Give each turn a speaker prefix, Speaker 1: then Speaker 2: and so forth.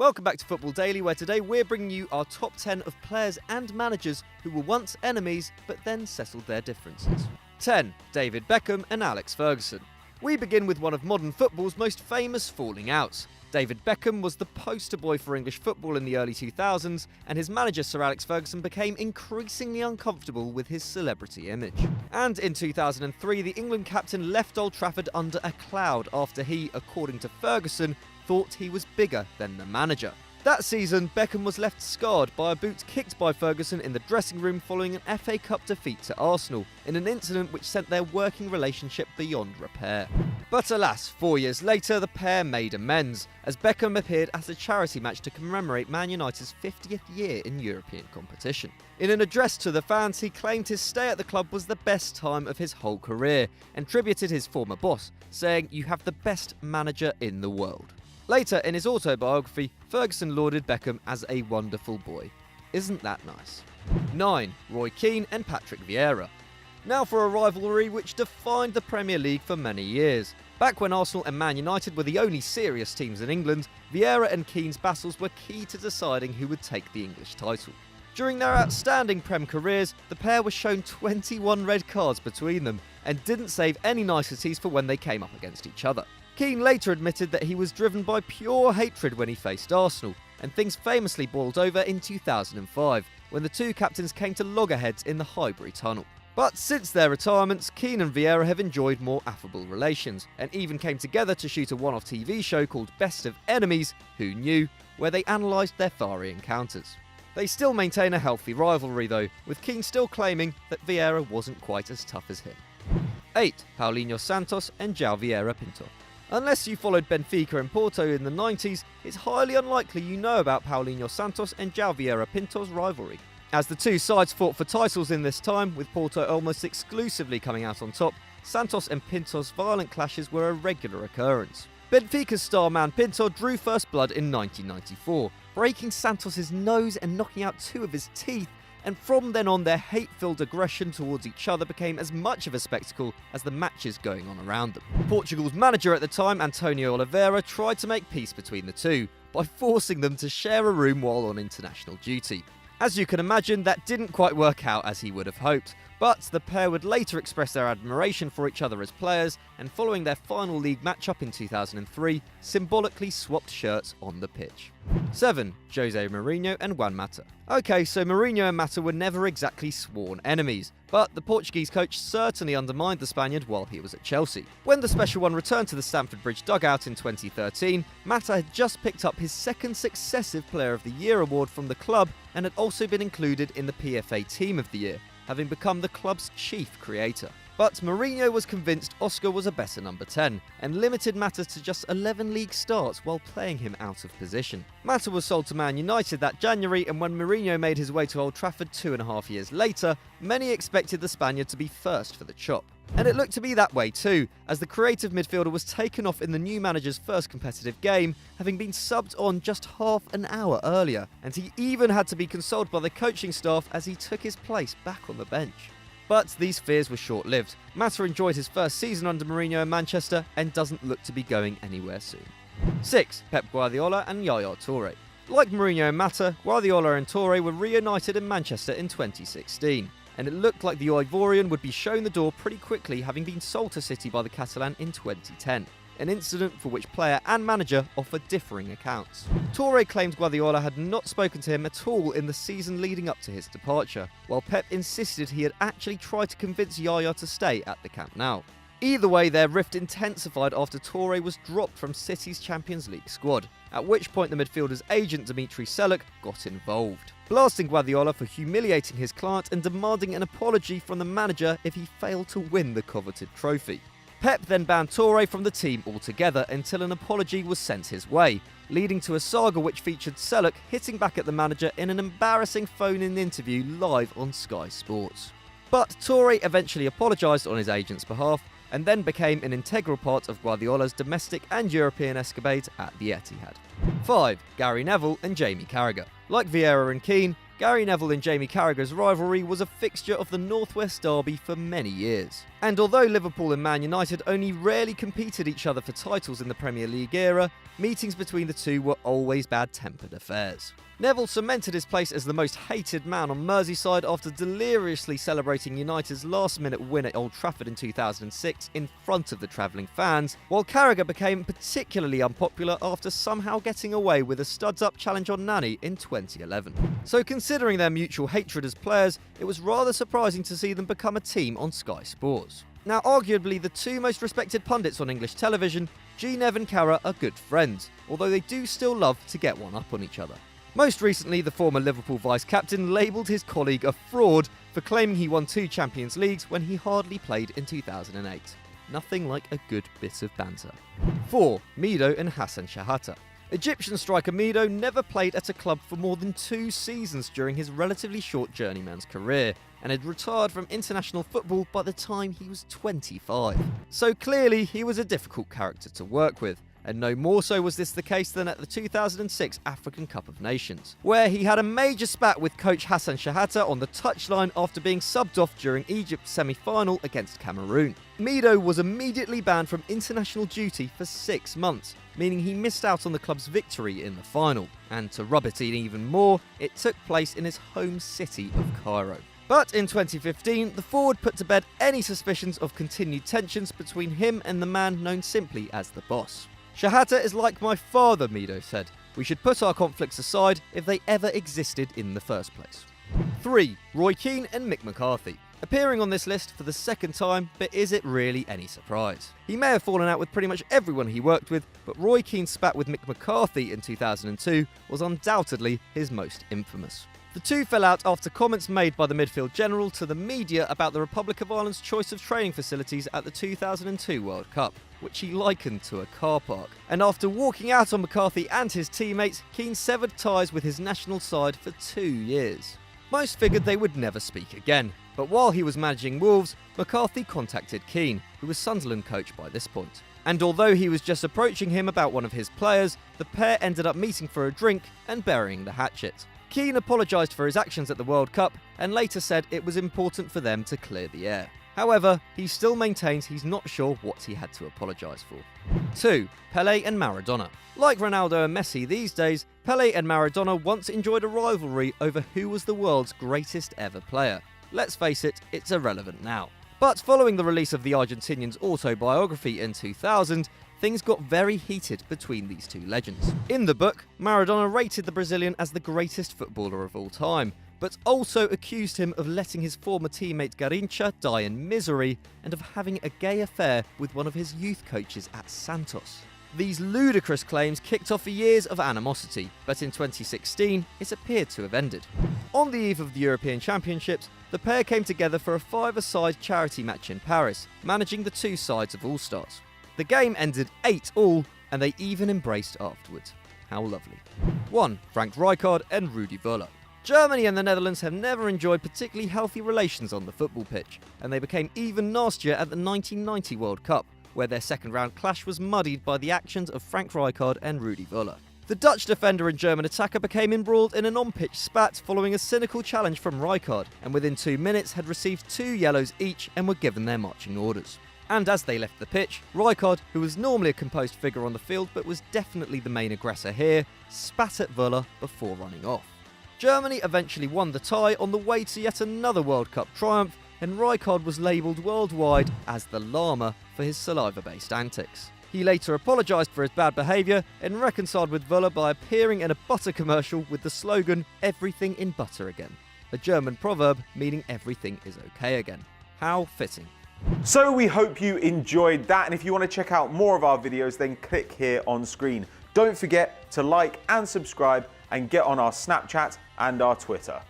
Speaker 1: Welcome back to Football Daily, where today we're bringing you our top 10 of players and managers who were once enemies but then settled their differences. 10. David Beckham and Alex Ferguson. We begin with one of modern football's most famous falling outs. David Beckham was the poster boy for English football in the early 2000s, and his manager Sir Alex Ferguson became increasingly uncomfortable with his celebrity image. And in 2003, the England captain left Old Trafford under a cloud after he, according to Ferguson, thought he was bigger than the manager. That season, Beckham was left scarred by a boot kicked by Ferguson in the dressing room following an FA Cup defeat to Arsenal, in an incident which sent their working relationship beyond repair. But alas, 4 years later, the pair made amends, as Beckham appeared at a charity match to commemorate Man United's 50th year in European competition. In an address to the fans, he claimed his stay at the club was the best time of his whole career, and tributed his former boss, saying, "You have the best manager in the world." Later, in his autobiography, Ferguson lauded Beckham as a wonderful boy. Isn't that nice? 9. Roy Keane and Patrick Vieira. Now for a rivalry which defined the Premier League for many years. Back when Arsenal and Man United were the only serious teams in England, Vieira and Keane's battles were key to deciding who would take the English title. During their outstanding Prem careers, the pair were shown 21 red cards between them, and didn't save any niceties for when they came up against each other. Keane later admitted that he was driven by pure hatred when he faced Arsenal, and things famously boiled over in 2005, when the two captains came to loggerheads in the Highbury Tunnel. But since their retirements, Keane and Vieira have enjoyed more affable relations, and even came together to shoot a one-off TV show called Best of Enemies, Who Knew?, where they analysed their fiery encounters. They still maintain a healthy rivalry though, with Keane still claiming that Vieira wasn't quite as tough as him. 8. Paulinho Santos and João Vieira Pinto. Unless you followed Benfica and Porto in the 90s, it's highly unlikely you know about Paulinho Santos and João Vieira Pinto's rivalry, as the two sides fought for titles in this time, with Porto almost exclusively coming out on top. Santos and Pinto's violent clashes were a regular occurrence. Benfica's star man Pinto drew first blood in 1994, breaking Santos' nose and knocking out two of his teeth, and from then on their hate-filled aggression towards each other became as much of a spectacle as the matches going on around them. Portugal's manager at the time, Antonio Oliveira, tried to make peace between the two by forcing them to share a room while on international duty. As you can imagine, that didn't quite work out as he would have hoped, but the pair would later express their admiration for each other as players, and following their final league matchup in 2003, symbolically swapped shirts on the pitch. 7. Jose Mourinho and Juan Mata. Okay, so Mourinho and Mata were never exactly sworn enemies, but the Portuguese coach certainly undermined the Spaniard while he was at Chelsea. When the Special One returned to the Stamford Bridge dugout in 2013, Mata had just picked up his second successive Player of the Year award from the club, and had also been included in the PFA Team of the Year, having become the club's chief creator. But Mourinho was convinced Oscar was a better number 10, and limited Mata to just 11 league starts while playing him out of position. Mata was sold to Man United that January, and when Mourinho made his way to Old Trafford 2.5 years later, many expected the Spaniard to be first for the chop. And it looked to be that way too, as the creative midfielder was taken off in the new manager's first competitive game, having been subbed on just half an hour earlier, and he even had to be consoled by the coaching staff as he took his place back on the bench. But these fears were short-lived. Mata enjoyed his first season under Mourinho in Manchester and doesn't look to be going anywhere soon. 6. Pep Guardiola and Yaya Toure. Like Mourinho and Mata, Guardiola and Toure were reunited in Manchester in 2016, and it looked like the Ivorian would be shown the door pretty quickly, having been sold to City by the Catalan in 2010. An incident for which player and manager offered differing accounts. Toure claimed Guardiola had not spoken to him at all in the season leading up to his departure, while Pep insisted he had actually tried to convince Yaya to stay at the Camp Nou. Either way, their rift intensified after Toure was dropped from City's Champions League squad, at which point the midfielder's agent Dimitri Seluk got involved, blasting Guardiola for humiliating his client and demanding an apology from the manager if he failed to win the coveted trophy. Pep then banned Toure from the team altogether until an apology was sent his way, leading to a saga which featured Seluk hitting back at the manager in an embarrassing phone-in interview live on Sky Sports. But Toure eventually apologised on his agent's behalf, and then became an integral part of Guardiola's domestic and European escapades at the Etihad. 5. Gary Neville and Jamie Carragher. Like Vieira and Keane, Gary Neville and Jamie Carragher's rivalry was a fixture of the Northwest Derby for many years. And although Liverpool and Man United only rarely competed each other for titles in the Premier League era, meetings between the two were always bad-tempered affairs. Neville cemented his place as the most hated man on Merseyside after deliriously celebrating United's last-minute win at Old Trafford in 2006 in front of the travelling fans, while Carragher became particularly unpopular after somehow getting away with a studs-up challenge on Nani in 2011. So considering their mutual hatred as players, it was rather surprising to see them become a team on Sky Sports. Now, arguably the two most respected pundits on English television, G. Nev and Carra are good friends, although they do still love to get one up on each other. Most recently, the former Liverpool vice-captain labelled his colleague a fraud for claiming he won 2 Champions Leagues when he hardly played in 2008. Nothing like a good bit of banter. 4. Mido and Hassan Shahata. Egyptian striker Mido never played at a club for more than 2 seasons during his relatively short journeyman's career, and had retired from international football by the time he was 25. So clearly he was a difficult character to work with. And no more so was this the case than at the 2006 African Cup of Nations, where he had a major spat with coach Hassan Shahata on the touchline after being subbed off during Egypt's semi-final against Cameroon. Mido was immediately banned from international duty for 6 months, meaning he missed out on the club's victory in the final. And to rub it in even more, it took place in his home city of Cairo. But in 2015, the forward put to bed any suspicions of continued tensions between him and the man known simply as the boss. Shahata is like my father, Mido said. We should put our conflicts aside if they ever existed in the first place. 3. Roy Keane and Mick McCarthy. Appearing on this list for the second time, but is it really any surprise? He may have fallen out with pretty much everyone he worked with, but Roy Keane's spat with Mick McCarthy in 2002 was undoubtedly his most infamous. The two fell out after comments made by the midfield general to the media about the Republic of Ireland's choice of training facilities at the 2002 World Cup, which he likened to a car park. And after walking out on McCarthy and his teammates, Keane severed ties with his national side for 2 years. Most figured they would never speak again, but while he was managing Wolves, McCarthy contacted Keane, who was Sunderland coach by this point. And although he was just approaching him about one of his players, the pair ended up meeting for a drink and burying the hatchet. Keane apologised for his actions at the World Cup and later said it was important for them to clear the air. However, he still maintains he's not sure what he had to apologise for. 2. Pelé and Maradona. Like Ronaldo and Messi these days, Pelé and Maradona once enjoyed a rivalry over who was the world's greatest ever player. Let's face it, it's irrelevant now. But following the release of the Argentinian's autobiography in 2000, things got very heated between these two legends. In the book, Maradona rated the Brazilian as the greatest footballer of all time, but also accused him of letting his former teammate Garrincha die in misery and of having a gay affair with one of his youth coaches at Santos. These ludicrous claims kicked off years of animosity, but in 2016, it appeared to have ended. On the eve of the European Championships, the pair came together for a 5-a-side charity match in Paris, managing the two sides of All-Stars. The game ended 8-all, and they even embraced afterwards. How lovely. 1. Frank Rijkaard and Rudi Völler. Germany and the Netherlands have never enjoyed particularly healthy relations on the football pitch, and they became even nastier at the 1990 World Cup, where their second-round clash was muddied by the actions of Frank Rijkaard and Rudi Völler. The Dutch defender and German attacker became embroiled in an on-pitch spat following a cynical challenge from Rijkaard, and within 2 minutes had received 2 yellows each and were given their marching orders. And as they left the pitch, Rijkaard, who was normally a composed figure on the field but was definitely the main aggressor here, spat at Völler before running off. Germany eventually won the tie on the way to yet another World Cup triumph, and Rijkaard was labelled worldwide as the Llama for his saliva-based antics. He later apologised for his bad behaviour and reconciled with Völler by appearing in a butter commercial with the slogan, "Everything in butter again," a German proverb meaning everything is okay again. How fitting.
Speaker 2: So we hope you enjoyed that, and if you want to check out more of our videos, then click here on screen. Don't forget to like and subscribe and get on our Snapchat and our Twitter.